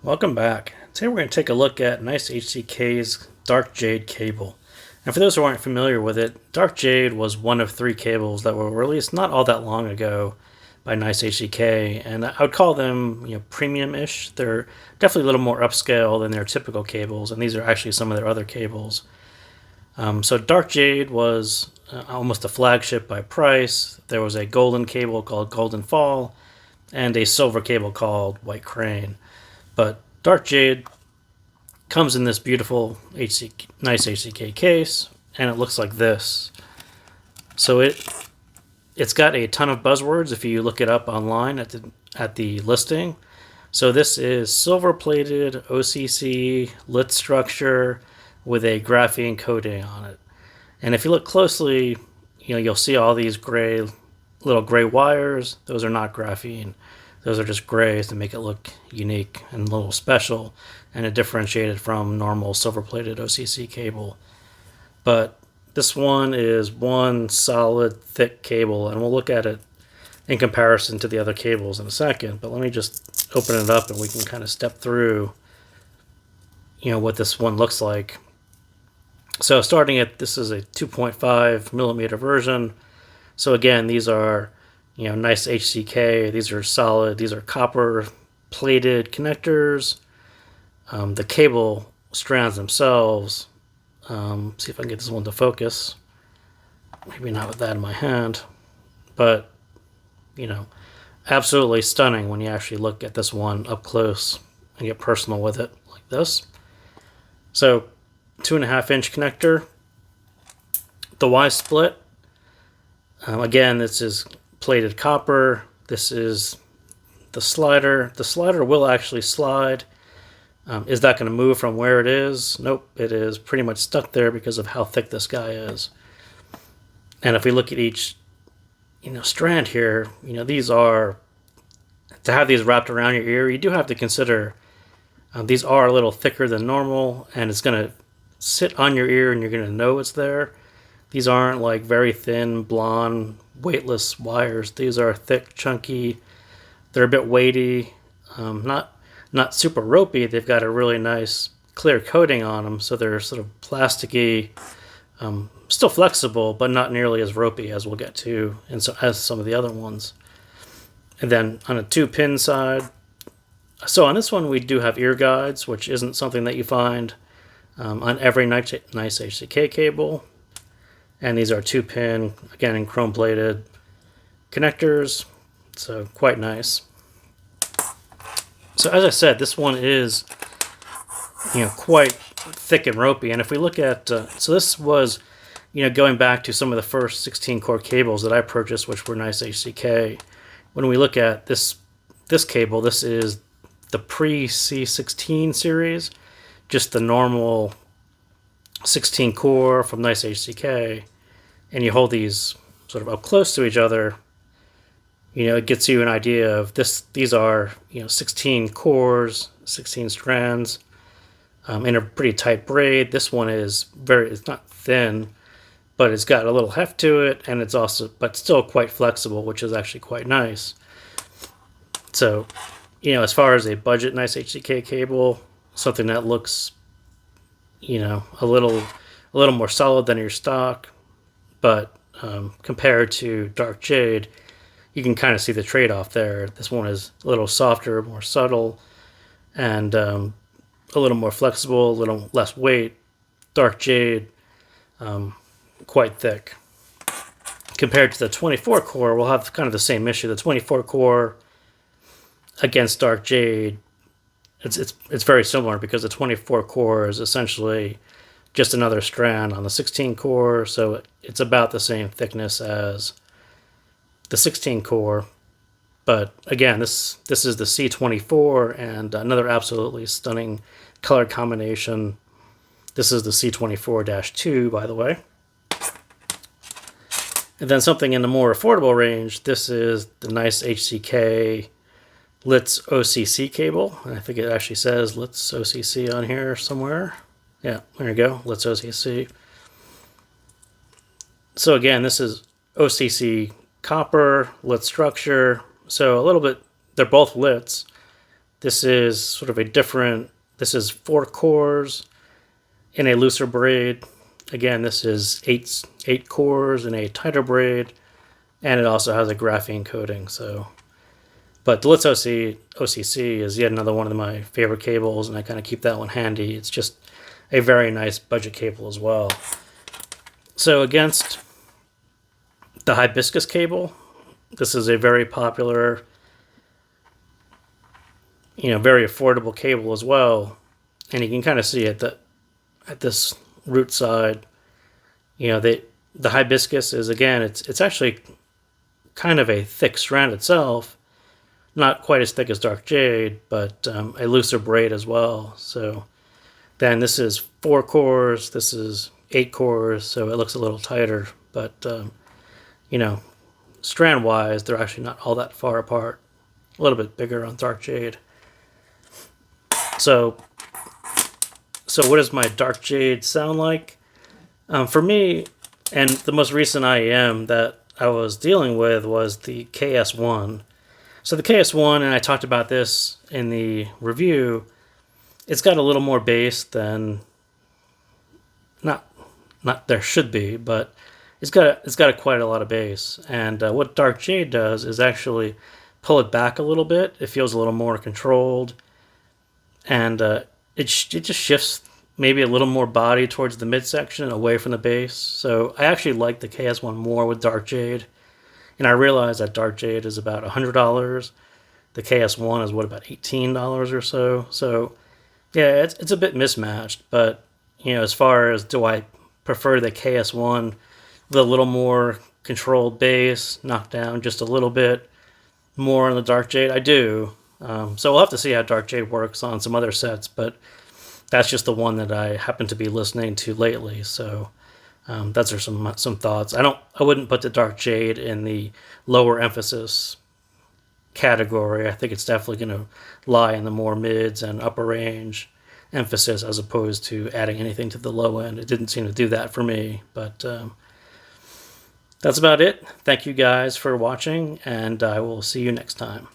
Welcome back. Today we're going to take a look at NiceHCK's DarkJade cable. And for those who aren't familiar with it, DarkJade was one of three cables that were released not all that long ago by NiceHCK, and I would call them premium-ish. They're definitely a little more upscale than their typical cables, and these are actually some of their other cables. So DarkJade was almost a flagship by price. There was a golden cable called Golden Fall, and a silver cable called White Crane. But DarkJade comes in this beautiful NiceHCK case, and it looks like this. So it's got a ton of buzzwords if you look it up online at the listing. So this is silver-plated OCC Litz structure with a graphene coating on it. And if you look closely, you'll see all these little gray wires. Those are not graphene. Those are just grays to make it look unique and a little special and it differentiated from normal silver-plated OCC cable. But this one is one solid, thick cable, and we'll look at it in comparison to the other cables in a second. But let me just open it up and we can kind of step through, what this one looks like. So starting at, this is a 2.5 millimeter version. So again, these are NiceHCK. These are solid. These are copper plated connectors. The cable strands themselves. See if I can get this one to focus. Maybe not with that in my hand, but absolutely stunning when you actually look at this one up close and get personal with it like this. So 2.5-inch connector. The Y split. Again, this is plated copper. This is the slider. The slider will actually slide. Is that going to move from where it is? Nope, it is pretty much stuck there because of how thick this guy is. And if we look at each strand here, these are, to have these wrapped around your ear, you do have to consider these are a little thicker than normal, and it's going to sit on your ear and you're going to know it's there. These aren't like very thin, blonde, weightless wires. These are thick, chunky. They're a bit weighty, not super ropey. They've got a really nice clear coating on them, so they're sort of plasticky, still flexible, but not nearly as ropey as we'll get to as some of the other ones. And then on a 2-pin side, so on this one we do have ear guides, which isn't something that you find on every NiceHCK cable. And these are 2-pin, again, in chrome-plated connectors, so quite nice. So as I said, this one is, quite thick and ropey. And if we look at, so this was, going back to some of the first 16-core cables that I purchased, which were NiceHCK. When we look at this cable, this is the pre-C16 series, just the normal 16-core from NiceHCK, and you hold these sort of up close to each other, it gets you an idea of this. These are 16 cores, 16 strands, in a pretty tight braid. This one is it's not thin, but it's got a little heft to it, and it's also, but still quite flexible, which is actually quite nice. So, as far as a budget NiceHCK cable, something that looks a little more solid than your stock, but compared to DarkJade, you can kind of see the trade-off there. This one is a little softer, more subtle, and a little more flexible, a little less weight. DarkJade, quite thick. Compared to the 24-core, we'll have kind of the same issue. The 24-core against DarkJade, it's very similar because the 24-core is essentially just another strand on the 16-core, so it's about the same thickness as the 16-core. But again, this is the C24, and another absolutely stunning color combination. This is the C24-2, by the way. And then something in the more affordable range, this is the NiceHCK LitzOCC cable. And I think it actually says LitzOCC on here somewhere. Yeah, there you go, LitzOCC. So again, this is OCC copper, Litz structure. So a little bit, they're both Litz, This is sort of a different, this is 4 cores in a looser braid. Again, this is eight cores in a tighter braid, and it also has a graphene coating. So, but the LitzOCC is yet another one of my favorite cables, and I kind of keep that one handy. It's just a very nice budget cable as well. So against the hibiscus cable, this is a very popular, very affordable cable as well. And you can kind of see at this root side, the hibiscus is, again, it's actually kind of a thick strand itself, not quite as thick as DarkJade, but a looser braid as well. So then this is 4 cores, this is 8 cores, so it looks a little tighter, but strand wise they're actually not all that far apart. A little bit bigger on DarkJade. So what does my DarkJade sound like? For me, and the most recent IEM that I was dealing with was the KS1. So the KS1, and I talked about this in the review, it's got a little more bass than, not there should be, but it's got quite a lot of bass. And what DarkJade does is actually pull it back a little bit. It feels a little more controlled, and it just shifts maybe a little more body towards the midsection away from the bass. So I actually like the KS1 more with DarkJade, and I realize that DarkJade is about $100. The KS1 is about $18 or so. So yeah, it's a bit mismatched, but as far as do I prefer the KS1 with a little more controlled bass, knocked down just a little bit more on the DarkJade, I do. So we'll have to see how DarkJade works on some other sets, but that's just the one that I happen to be listening to lately. So that's some thoughts. I wouldn't put the DarkJade in the lower emphasis category. I think it's definitely going to lie in the more mids and upper range emphasis, as opposed to adding anything to the low end. It didn't seem to do that for me, but that's about it. Thank you guys for watching, and I will see you next time.